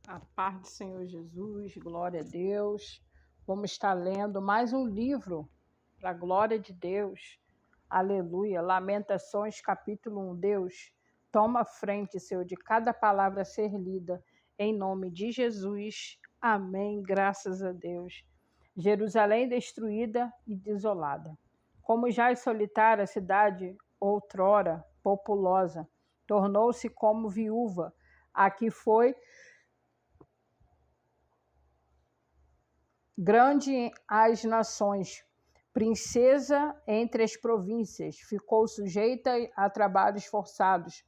A paz do Senhor Jesus, glória a Deus. Vamos estar lendo mais um livro para a glória de Deus. Aleluia. Lamentações, capítulo 1. Deus, toma a frente, Senhor, de cada palavra a ser lida, em nome de Jesus. Amém. Graças a Deus. Jerusalém destruída e desolada. Como já é solitária a cidade, outrora populosa, tornou-se como viúva, a que foi grande às nações, princesa entre as províncias, ficou sujeita a trabalhos forçados.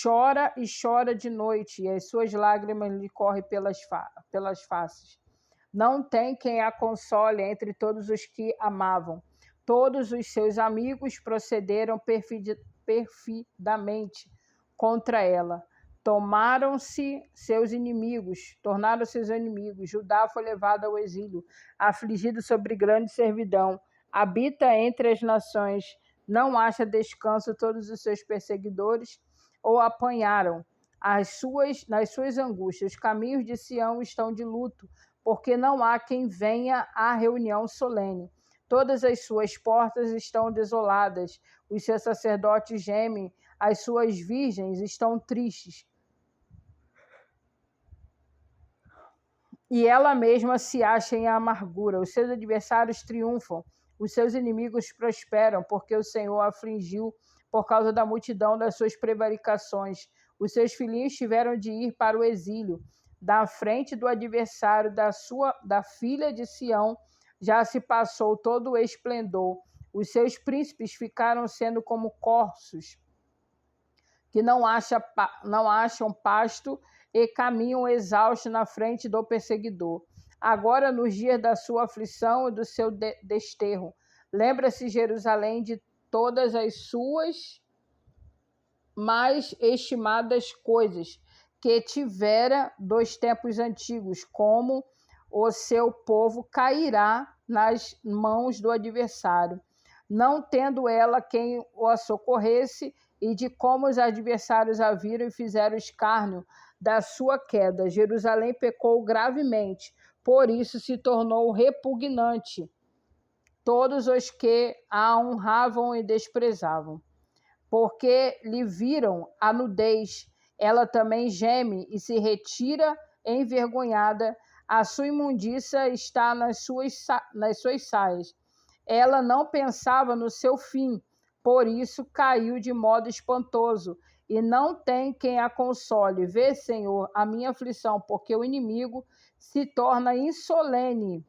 Chora e chora de noite, e as suas lágrimas lhe correm pelas faces. Não tem quem a console entre todos os que amavam. Todos os seus amigos procederam perfidamente contra ela. Tornaram seus inimigos. Judá foi levado ao exílio, afligido sobre grande servidão. Habita entre as nações, não acha descanso. Todos os seus perseguidores o apanharam nas suas angústias. Os caminhos de Sião estão de luto, porque não há quem venha à reunião solene. Todas as suas portas estão desoladas, os seus sacerdotes gemem, as suas virgens estão tristes. E ela mesma se acha em amargura. Os seus adversários triunfam, os seus inimigos prosperam, porque o Senhor a afligiu por causa da multidão das suas prevaricações. Os seus filhinhos tiveram de ir para o exílio. Da frente do adversário da filha de Sião já se passou todo o esplendor. Os seus príncipes ficaram sendo como corços que não acham pasto e caminham exaustos na frente do perseguidor. Agora, nos dias da sua aflição e do seu desterro, lembra-se Jerusalém de todas as suas mais estimadas coisas que tivera dos tempos antigos, como o seu povo cairá nas mãos do adversário, não tendo ela quem o socorresse, e de como os adversários a viram e fizeram escárnio da sua queda. Jerusalém pecou gravemente, por isso se tornou repugnante todos os que a honravam e desprezavam. Porque lhe viram a nudez, ela também geme e se retira envergonhada. A sua imundícia está nas suas saias. Ela não pensava no seu fim, por isso caiu de modo espantoso, e não tem quem a console. Vê, Senhor, a minha aflição, porque o inimigo se torna insolente.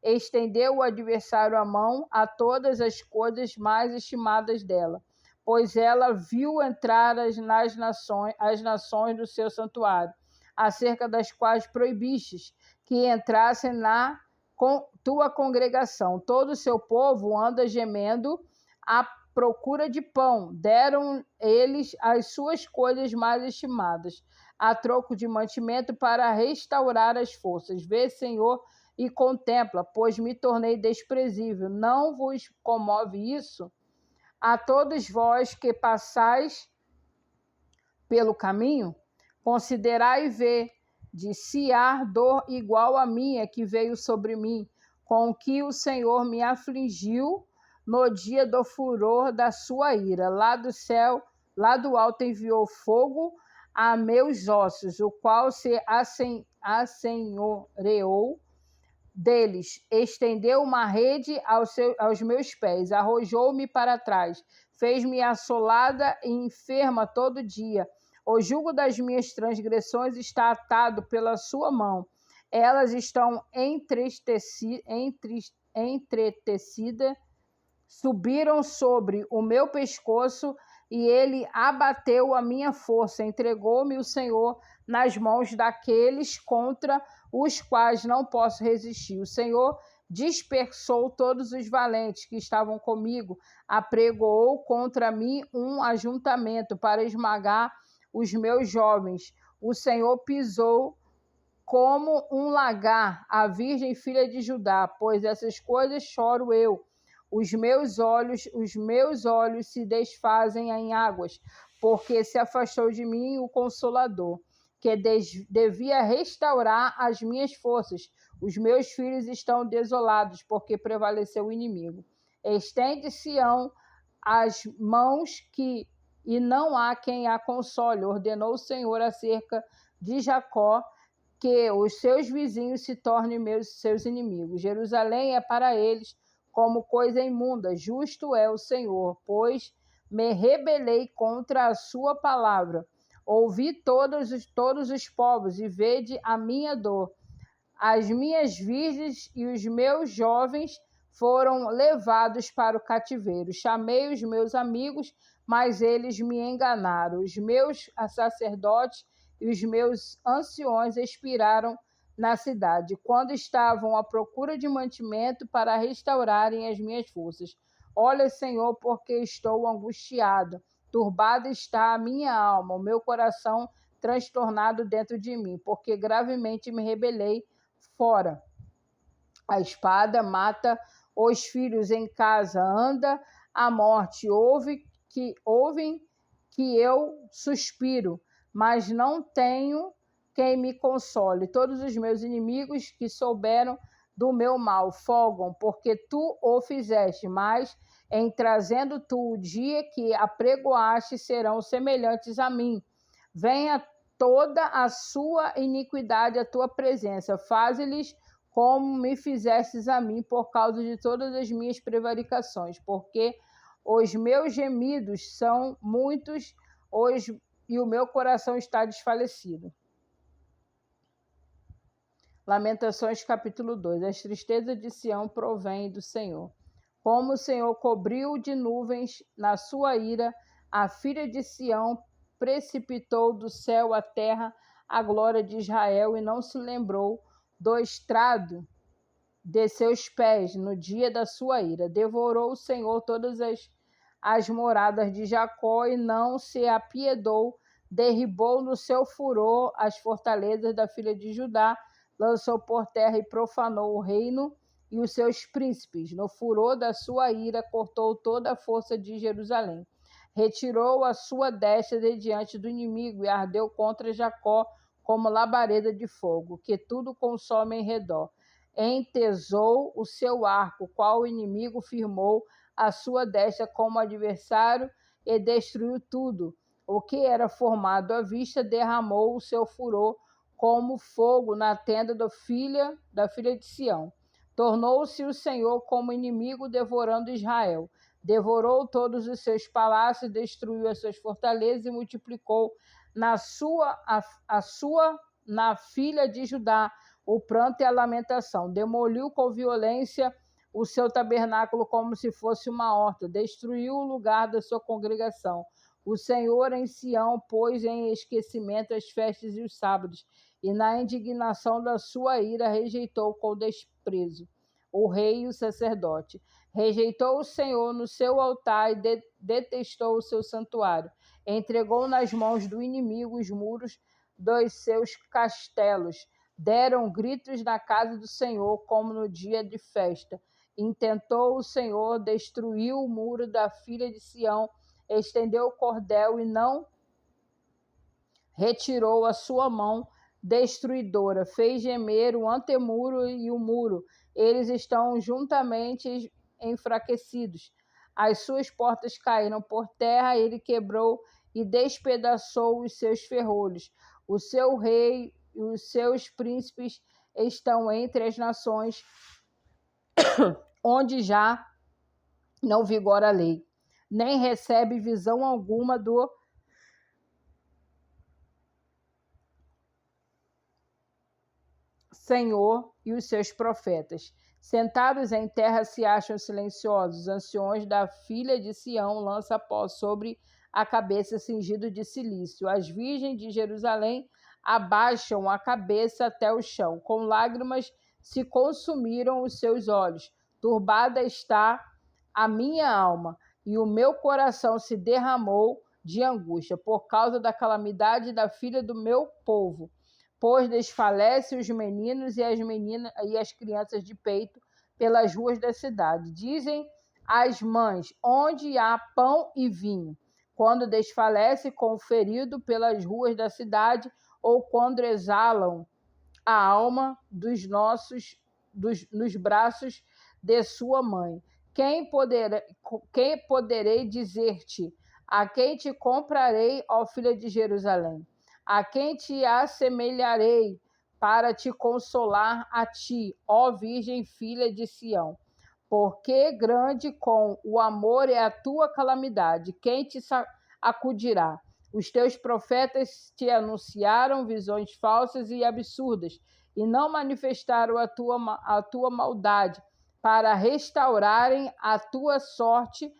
Estendeu o adversário a mão a todas as coisas mais estimadas dela, pois ela viu entrar as nações do seu santuário, acerca das quais proibistes que entrassem na tua congregação. Todo o seu povo anda gemendo à procura de pão. Deram eles as suas coisas mais estimadas, a troco de mantimento, para restaurar as forças. Vê, Senhor, e contempla, pois me tornei desprezível. Não vos comove isso? A todos vós que passais pelo caminho, considerai e vê, de se há dor igual a minha que veio sobre mim, com que o Senhor me afligiu no dia do furor da sua ira. Lá do céu, lá do alto enviou fogo a meus ossos, o qual se assenhoreou deles, estendeu uma rede aos meus pés, arrojou-me para trás, fez-me assolada e enferma todo dia. O jugo das minhas transgressões está atado pela sua mão. Elas estão entretecidas, subiram sobre o meu pescoço, e ele abateu a minha força. Entregou-me o Senhor nas mãos daqueles contra os quais não posso resistir. O Senhor dispersou todos os valentes que estavam comigo, apregoou contra mim um ajuntamento para esmagar os meus jovens. O Senhor pisou como um lagar a virgem filha de Judá, pois essas coisas choro eu. Os meus olhos se desfazem em águas, porque se afastou de mim o Consolador, porque devia restaurar as minhas forças. Os meus filhos estão desolados, porque prevaleceu o inimigo. Estende Sião as mãos e não há quem a console. Ordenou o Senhor acerca de Jacó, que os seus vizinhos se tornem seus inimigos. Jerusalém é para eles como coisa imunda. Justo é o Senhor, pois me rebelei contra a sua palavra. Ouvi todos os povos e vede a minha dor. As minhas virgens e os meus jovens foram levados para o cativeiro. Chamei os meus amigos, mas eles me enganaram. Os meus sacerdotes e os meus anciões expiraram na cidade, quando estavam à procura de mantimento para restaurarem as minhas forças. Olha, Senhor, porque estou angustiado. Turbada está a minha alma, o meu coração transtornado dentro de mim, porque gravemente me rebelei fora. A espada mata os filhos em casa, anda a morte. Ouvem que eu suspiro, mas não tenho quem me console. Todos os meus inimigos que souberam do meu mal folgam, porque tu o fizeste, mas em trazendo tu o dia que apregoaste serão semelhantes a mim. Venha toda a sua iniquidade à tua presença, faze-lhes como me fizestes a mim, por causa de todas as minhas prevaricações, porque os meus gemidos são muitos e o meu coração está desfalecido. Lamentações, capítulo 2. As tristezas de Sião provêm do Senhor. Como o Senhor cobriu de nuvens na sua ira, a filha de Sião precipitou do céu à terra a glória de Israel e não se lembrou do estrado de seus pés no dia da sua ira. Devorou o Senhor todas as moradas de Jacó e não se apiedou. Derribou no seu furor as fortalezas da filha de Judá, lançou por terra e profanou o reino e os seus príncipes. No furor da sua ira, cortou toda a força de Jerusalém. Retirou a sua destra de diante do inimigo e ardeu contra Jacó como labareda de fogo, que tudo consome em redor. Entesou o seu arco, qual o inimigo firmou a sua destra como adversário e destruiu tudo. O que era formado à vista derramou o seu furor como fogo na tenda da filha de Sião. Tornou-se o Senhor como inimigo, devorando Israel. Devorou todos os seus palácios, destruiu as suas fortalezas e multiplicou na filha de Judá o pranto e a lamentação. Demoliu com violência o seu tabernáculo como se fosse uma horta. Destruiu o lugar da sua congregação. O Senhor em Sião pôs em esquecimento as festas e os sábados, e na indignação da sua ira rejeitou com desprezo o rei e o sacerdote. Rejeitou o Senhor no seu altar e detestou o seu santuário. Entregou nas mãos do inimigo os muros dos seus castelos. Deram gritos na casa do Senhor, como no dia de festa. Intentou o Senhor, destruiu o muro da filha de Sião, estendeu o cordel e não retirou a sua mão destruidora. Fez gemer o antemuro e o muro. Eles estão juntamente enfraquecidos. As suas portas caíram por terra, ele quebrou e despedaçou os seus ferrolhos. O seu rei e os seus príncipes estão entre as nações, onde já não vigora a lei, nem recebe visão alguma do Senhor e os seus profetas. Sentados em terra se acham silenciosos. Os anciões da filha de Sião lançam pó sobre a cabeça cingido de cilício. As virgens de Jerusalém abaixam a cabeça até o chão. Com lágrimas se consumiram os seus olhos. Turbada está a minha alma, e o meu coração se derramou de angústia por causa da calamidade da filha do meu povo. Pois desfalece os meninos e as meninas e as crianças de peito pelas ruas da cidade. Dizem as mães: onde há pão e vinho, quando desfalece com o ferido pelas ruas da cidade, ou quando exalam a alma nos braços de sua mãe. Quem poderei dizer-te? A quem te comprarei, ó filha de Jerusalém? A quem te assemelharei para te consolar a ti, ó Virgem filha de Sião? Porque grande com o amor é a tua calamidade. Quem te acudirá? Os teus profetas te anunciaram visões falsas e absurdas, e não manifestaram a tua maldade, para restaurarem a tua sorte,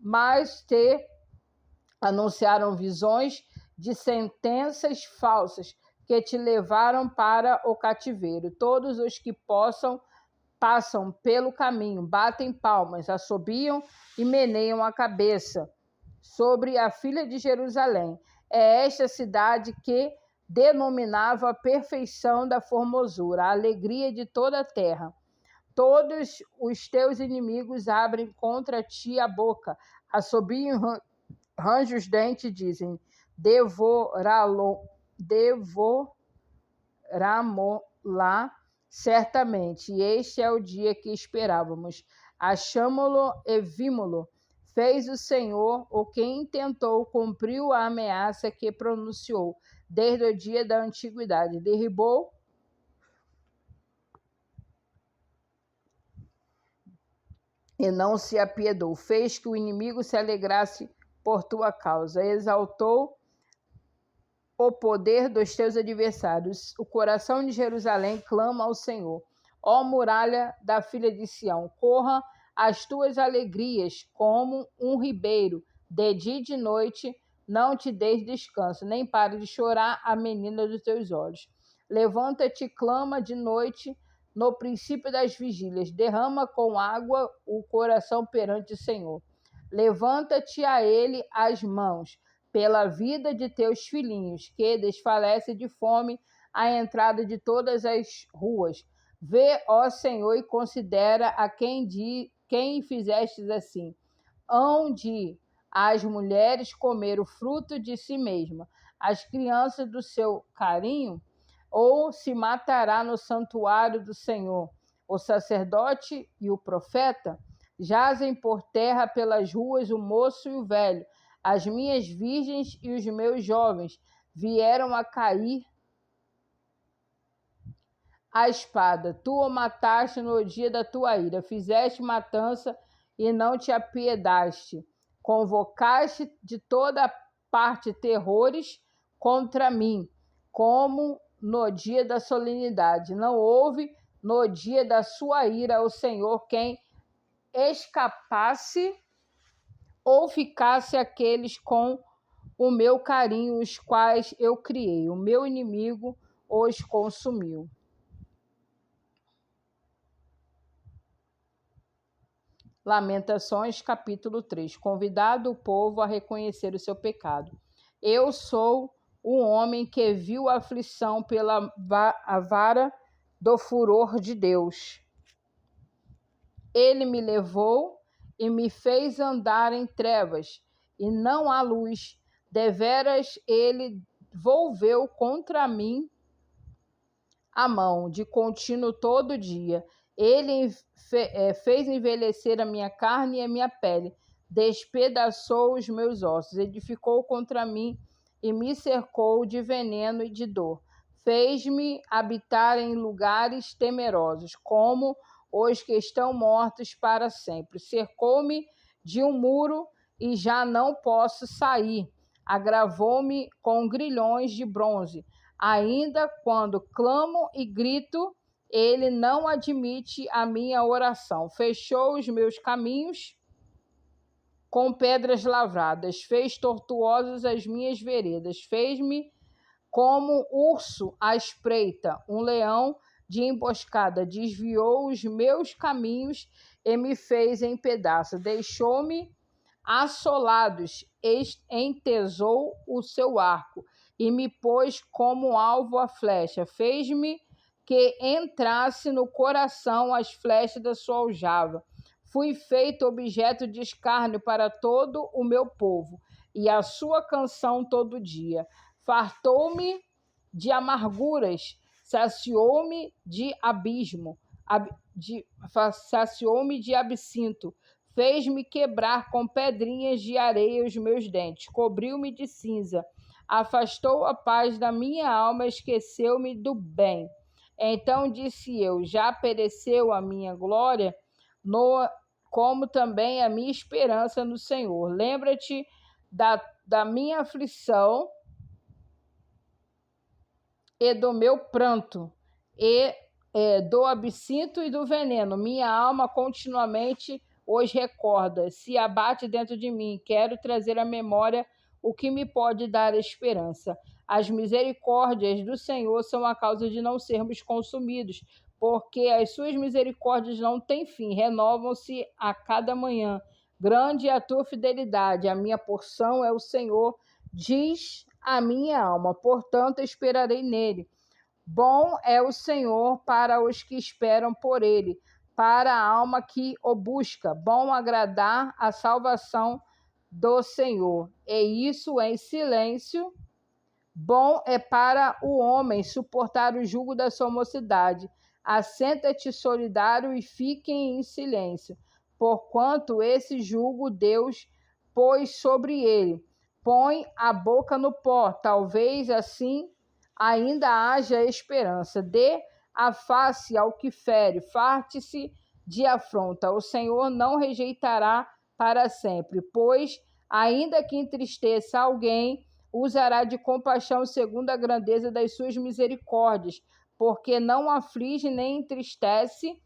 mas te anunciaram visões de sentenças falsas, que te levaram para o cativeiro. Todos os que passam pelo caminho, batem palmas, assobiam e meneiam a cabeça sobre a filha de Jerusalém. É esta cidade que denominava a perfeição da formosura, a alegria de toda a terra. Todos os teus inimigos abrem contra ti a boca, assobiam, rangem os dentes e dizem: devoramo-la certamente. E este é o dia que esperávamos. Achamo-lo e vimo-lo. Fez o Senhor, o que intentou, cumpriu a ameaça que pronunciou desde o dia da antiguidade. Derribou e não se apiedou. Fez que o inimigo se alegrasse por tua causa. Exaltou o poder dos teus adversários. O coração de Jerusalém clama ao Senhor. Ó muralha da filha de Sião, corra as tuas alegrias como um ribeiro. De dia e de noite não te deis descanso, nem pare de chorar a menina dos teus olhos. Levanta-te, clama de noite, no princípio das vigílias. Derrama com água o coração perante o Senhor. Levanta-te a ele as mãos, pela vida de teus filhinhos, que desfalece de fome à entrada de todas as ruas. Vê, ó Senhor, e considera a quem fizestes assim. Hão de as mulheres comer o fruto de si mesma, as crianças do seu carinho, ou se matará no santuário do Senhor. O sacerdote e o profeta jazem por terra pelas ruas o moço e o velho. As minhas virgens e os meus jovens vieram a cair a espada. Tu o mataste no dia da tua ira. Fizeste matança e não te apiedaste. Convocaste de toda parte terrores contra mim, como no dia da solenidade. Não houve no dia da sua ira o Senhor quem escapasse ou ficasse aqueles com o meu carinho, os quais eu criei. O meu inimigo os consumiu. Lamentações, capítulo 3. Convidado o povo a reconhecer o seu pecado. Eu sou o homem que viu a aflição pela vara do furor de Deus. Ele me levou e me fez andar em trevas, e não há luz. Deveras ele volveu contra mim a mão, de contínuo todo dia. Ele fez envelhecer a minha carne e a minha pele, despedaçou os meus ossos, edificou contra mim e me cercou de veneno e de dor. Fez-me habitar em lugares temerosos, como os que estão mortos para sempre. Cercou-me de um muro e já não posso sair. Agravou-me com grilhões de bronze. Ainda quando clamo e grito, ele não admite a minha oração. Fechou os meus caminhos com pedras lavradas, fez tortuosas as minhas veredas, fez-me como urso à espreita, um leão de emboscada, desviou os meus caminhos e me fez em pedaços, deixou-me assolados, entesou o seu arco e me pôs como alvo a flecha, fez-me que entrasse no coração as flechas da sua aljava. Fui feito objeto de escárnio para todo o meu povo, e a sua canção todo dia. Fartou-me de amarguras, saciou-me de abismo, saciou-me de absinto, fez-me quebrar com pedrinhas de areia os meus dentes, cobriu-me de cinza, afastou a paz da minha alma, esqueceu-me do bem. Então disse eu: já pereceu a minha glória, como também a minha esperança no Senhor. Lembra-te da minha aflição e do meu pranto, e do absinto e do veneno. Minha alma continuamente os recorda, se abate dentro de mim. Quero trazer à memória o que me pode dar esperança. As misericórdias do Senhor são a causa de não sermos consumidos, porque as suas misericórdias não têm fim, renovam-se a cada manhã. Grande é a tua fidelidade, a minha porção é o Senhor, diz a minha alma, portanto esperarei nele. Bom é o Senhor para os que esperam por ele, para a alma que o busca. Bom agradar a salvação do Senhor, e isso em silêncio. Bom é para o homem suportar o jugo da sua mocidade. Assenta-te solidário e fiquem em silêncio, porquanto esse jugo Deus pôs sobre ele. Põe a boca no pó, talvez assim ainda haja esperança. Dê a face ao que fere, farte-se de afronta. O Senhor não rejeitará para sempre, pois, ainda que entristeça alguém, usará de compaixão segundo a grandeza das suas misericórdias, porque não aflige nem entristece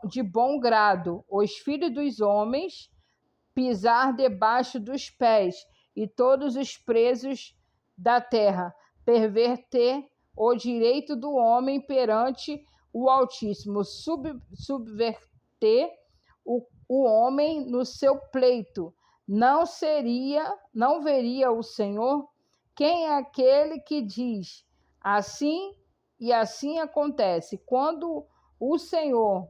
de bom grado os filhos dos homens pisar debaixo dos pés, e todos os presos da terra perverter o direito do homem perante o Altíssimo, subverter o homem no seu pleito. Não veria o Senhor? Quem é aquele que diz assim e assim acontece? Quando o Senhor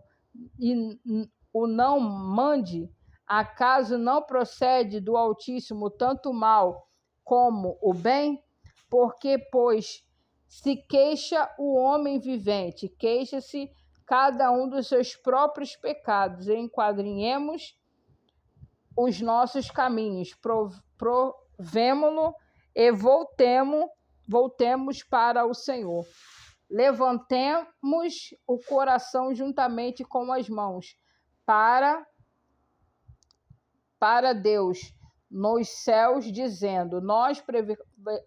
o não mande, acaso não procede do Altíssimo tanto o mal como o bem? Porque, pois, se queixa o homem vivente, queixa-se cada um dos seus próprios pecados. Enquadrinhemos os nossos caminhos, provemo-lo e voltemos para o Senhor. Levantemos o coração juntamente com as mãos para Deus nos céus, dizendo: nós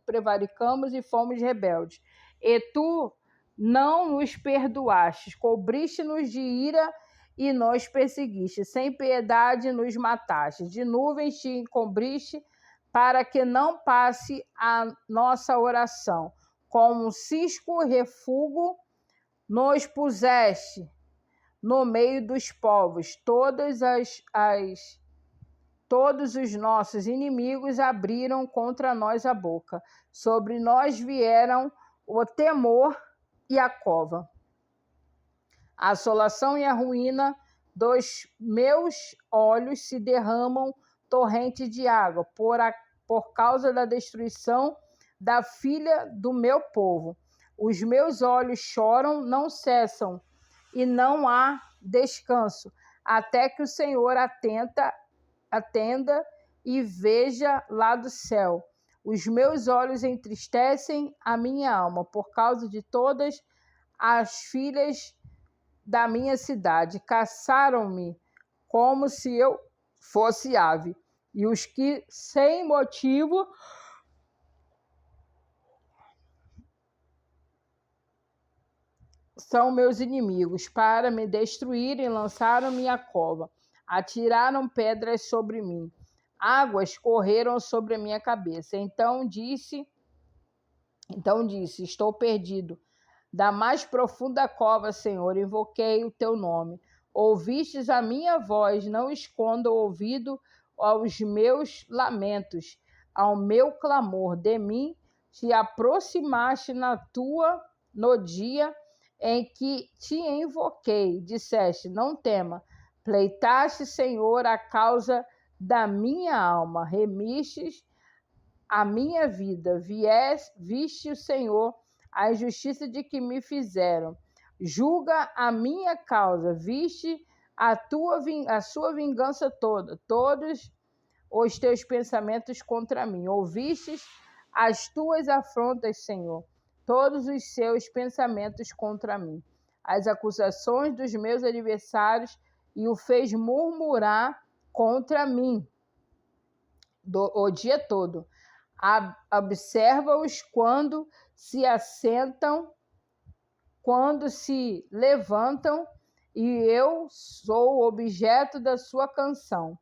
prevaricamos e fomos rebeldes, e tu não nos perdoaste, cobriste-nos de ira e nos perseguiste, sem piedade nos mataste, de nuvens te encobriste, para que não passe a nossa oração. Como um cisco refúgio nos puseste no meio dos povos, todos os nossos inimigos abriram contra nós a boca. Sobre nós vieram o temor e a cova. A assolação e a ruína dos meus olhos se derramam torrente de água por causa da destruição da filha do meu povo. Os meus olhos choram, não cessam, e não há descanso, até que o Senhor atenda e veja lá do céu. Os meus olhos entristecem a minha alma por causa de todas as filhas da minha cidade. Caçaram-me como se eu fosse ave, e os que sem motivo são meus inimigos, para me destruírem, lançaram-me à cova, atiraram pedras sobre mim, águas correram sobre a minha cabeça. Então disse, estou perdido. Da mais profunda cova, Senhor, invoquei o teu nome. Ouvistes a minha voz, não esconda o ouvido aos meus lamentos, ao meu clamor. De mim te aproximaste no dia em que te invoquei. Disseste: não tema. Pleitaste, Senhor, a causa da minha alma, remistes a minha vida, viste o Senhor a injustiça de que me fizeram, julga a minha causa, viste a sua vingança toda, todos os teus pensamentos contra mim, ouvistes as tuas afrontas, Senhor, todos os seus pensamentos contra mim, as acusações dos meus adversários, e o fez murmurar contra mim o dia todo. Observa-os quando se assentam, quando se levantam, e eu sou o objeto da sua canção.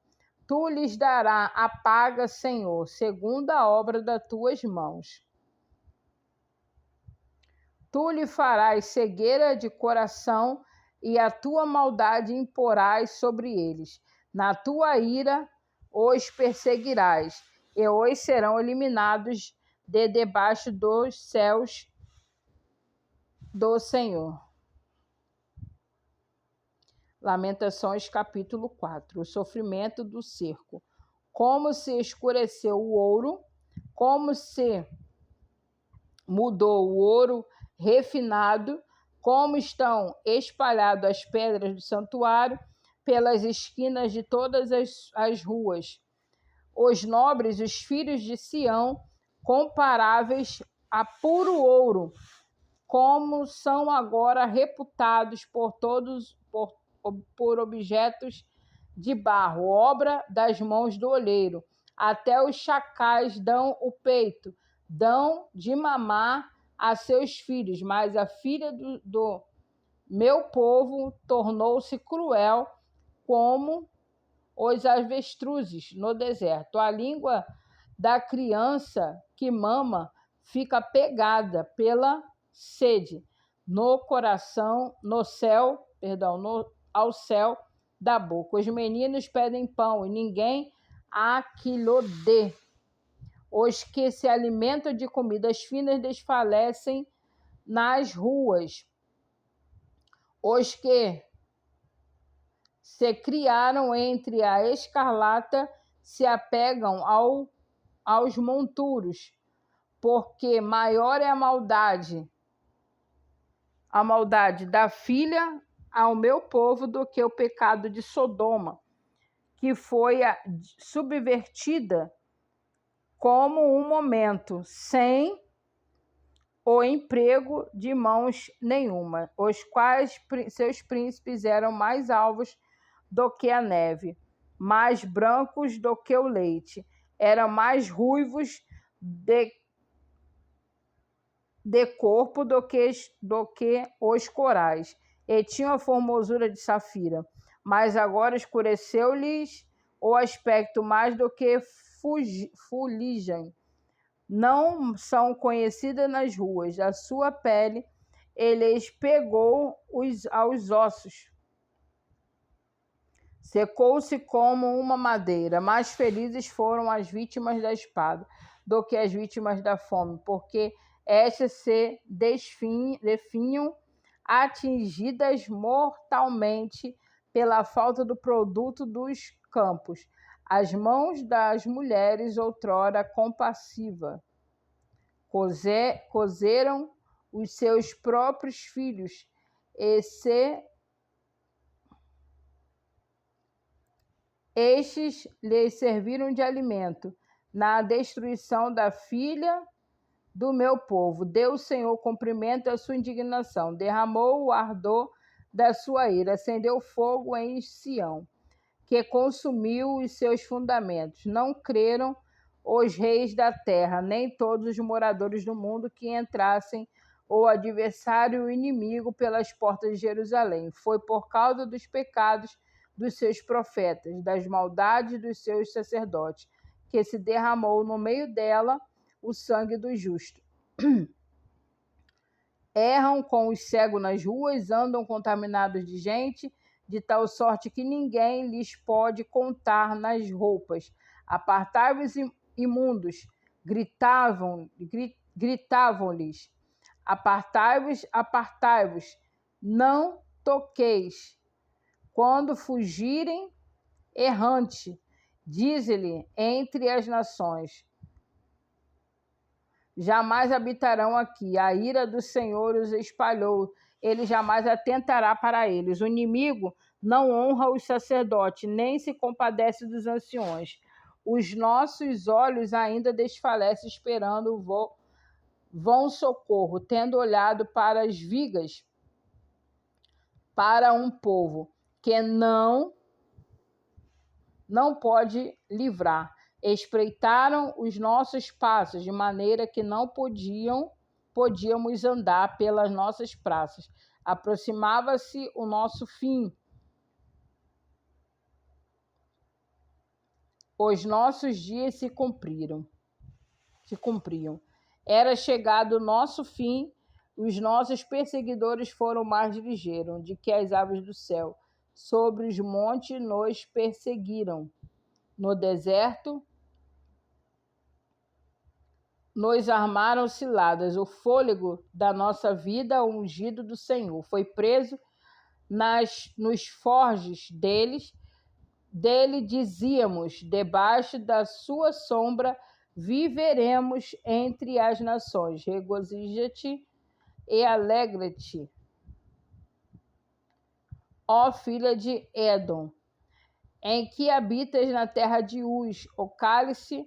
Tu lhes darás a paga, Senhor, segundo a obra das tuas mãos. Tu lhe farás cegueira de coração, e a tua maldade imporás sobre eles. Na tua ira os perseguirás, e os serão eliminados de debaixo dos céus do Senhor. Lamentações, capítulo 4. O sofrimento do cerco. Como se escureceu o ouro, como se mudou o ouro refinado, como estão espalhadas as pedras do santuário pelas esquinas de todas as ruas. Os nobres, os filhos de Sião, comparáveis a puro ouro, como são agora reputados por todos por objetos de barro, obra das mãos do olheiro. Até os chacais dão o peito, dão de mamar a seus filhos, mas a filha do meu povo tornou-se cruel como os avestruzes no deserto. A língua da criança que mama fica pegada pela sede no coração, ao céu da boca. Os meninos pedem pão e ninguém há que lhe dê. Os que se alimentam de comidas finas desfalecem nas ruas. Os que se criaram entre a escarlata se apegam aos monturos, porque maior é a maldade da filha ao meu povo do que o pecado de Sodoma, que foi subvertida como um momento, sem o emprego de mãos nenhuma, os quais seus príncipes eram mais alvos do que a neve, mais brancos do que o leite, eram mais ruivos de corpo do que os corais, e tinham a formosura de safira, mas agora escureceu-lhes o aspecto mais do que fuligem. Não são conhecidas nas ruas, a sua pele eles pegou aos ossos. Secou-se como uma madeira. Mais felizes foram as vítimas da espada do que as vítimas da fome, porque estas se definham atingidas mortalmente pela falta do produto dos campos. As mãos das mulheres, outrora compassiva, cozeram os seus próprios filhos, e estes lhes serviram de alimento. Na destruição da filha do meu povo, deu o Senhor cumprimento à sua indignação, derramou o ardor da sua ira, acendeu fogo em Sião, que consumiu os seus fundamentos. Não creram os reis da terra, nem todos os moradores do mundo que entrassem o adversário e o inimigo pelas portas de Jerusalém. Foi por causa dos pecados dos seus profetas, das maldades dos seus sacerdotes, que se derramou no meio dela o sangue do justo. Erram com os cegos nas ruas, andam contaminados de gente, de tal sorte que ninguém lhes pode contar nas roupas. Apartai-vos, imundos, gritavam-lhes. Apartai-vos, apartai-vos, não toqueis. Quando fugirem errante, Dize-lhe entre as nações: jamais habitarão aqui. A ira do Senhor os espalhou. Ele jamais atentará para eles. O inimigo não honra os sacerdotes, nem se compadece dos anciões. Os nossos olhos ainda desfalecem, esperando vão socorro, tendo olhado para as vigas, para um povo que não pode livrar. Espreitaram os nossos passos, de maneira que não podíamos andar pelas nossas praças. Aproximava-se o nosso fim. Os nossos dias se cumpriam. Era chegado o nosso fim, os nossos perseguidores foram mais ligeiros do que as aves do céu. Sobre os montes nos perseguiram. No deserto nos armaram ciladas. O fôlego da nossa vida, o ungido do Senhor, foi preso nos forjes dele dizíamos: debaixo da sua sombra viveremos entre as nações. Regozija-te e alegra-te, ó filha de Edom, em que habitas na terra de Uz. O cálice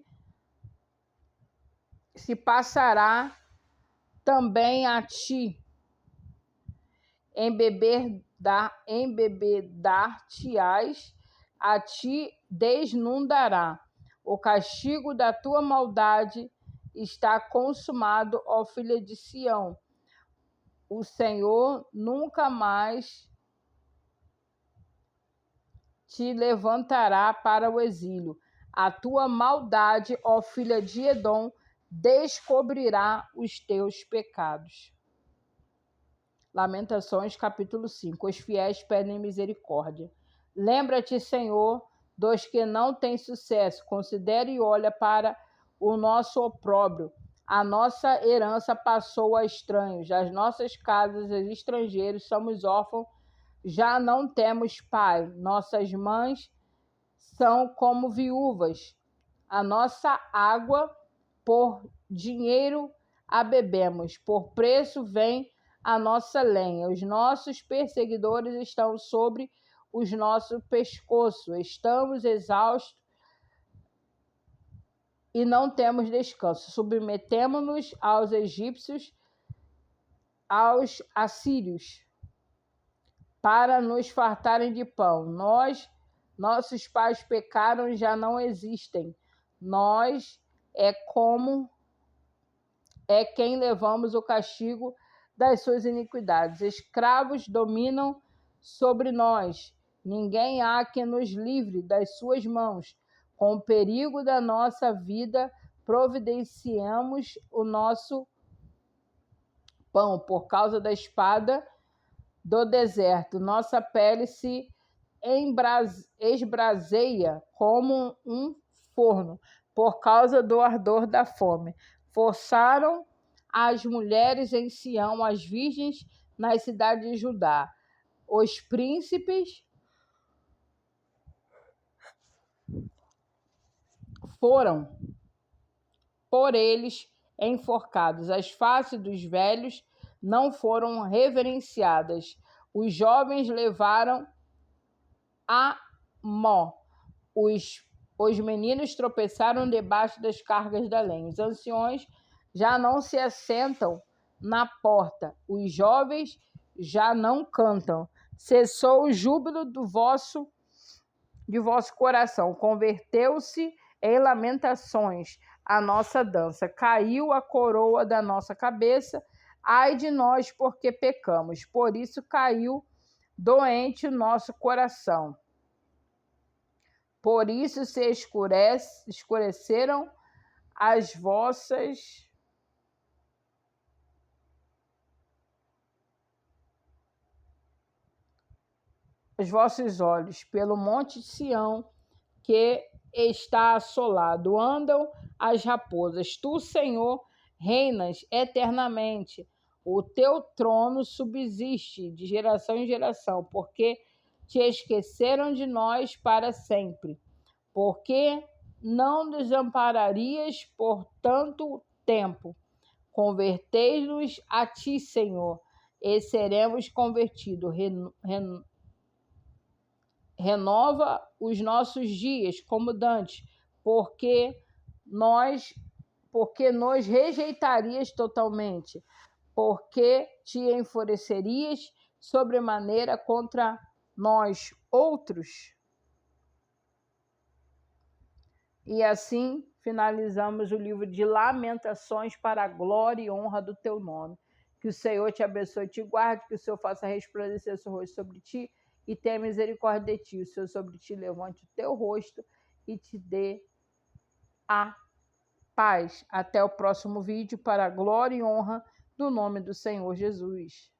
se passará também a ti, embebedar-te-ás, a ti desnudará. O castigo da tua maldade está consumado, ó filha de Sião. O Senhor nunca mais te levantará para o exílio. A tua maldade, ó filha de Edom, descobrirá os teus pecados. Lamentações, capítulo 5. Os fiéis pedem misericórdia. Lembra-te, Senhor, dos que não têm sucesso. Considere e olha para o nosso opróbrio. A nossa herança passou a estranhos. As nossas casas, os estrangeiros, somos órfãos, já não temos pai. Nossas mães são como viúvas. A nossa água, por dinheiro a bebemos, por preço vem a nossa lenha. Os nossos perseguidores estão sobre os nossos pescoços. Estamos exaustos e não temos descanso. Submetemo-nos aos egípcios, aos assírios, para nos fartarem de pão. Nossos pais pecaram e já não existem. Nós quem levamos o castigo das suas iniquidades. Escravos dominam sobre nós. Ninguém há que nos livre das suas mãos. Com o perigo da nossa vida, providenciamos o nosso pão por causa da espada do deserto. Nossa pele se esbraseia como um forno por causa do ardor da fome. Forçaram as mulheres em Sião, as virgens nas cidades de Judá. Os príncipes foram por eles enforcados. As faces dos velhos não foram reverenciadas. Os jovens levaram a mó. Os meninos tropeçaram debaixo das cargas da lenha. Os anciões já não se assentam na porta. Os jovens já não cantam. Cessou o júbilo de vosso coração. Converteu-se em lamentações a nossa dança. Caiu a coroa da nossa cabeça. Ai de nós, porque pecamos. Por isso caiu doente o nosso coração. Por isso se escureceram os vossos olhos pelo monte de Sião, que está assolado. Andam as raposas. Tu, Senhor, reinas eternamente. O teu trono subsiste de geração em geração, porque te esqueceram de nós para sempre. porque não desampararias por tanto tempo. Convertei-nos a ti, Senhor, e seremos convertidos. Renova os nossos dias como dantes, porque nos rejeitarias totalmente, porque te enfurecerias sobremaneira contra nós outros. E assim finalizamos o livro de Lamentações para a glória e honra do teu nome. Que o Senhor te abençoe e te guarde, que o Senhor faça resplandecer o seu rosto sobre ti e tenha misericórdia de ti. O Senhor sobre ti levante o teu rosto e te dê a paz. Até o próximo vídeo, para a glória e honra do nome do Senhor Jesus.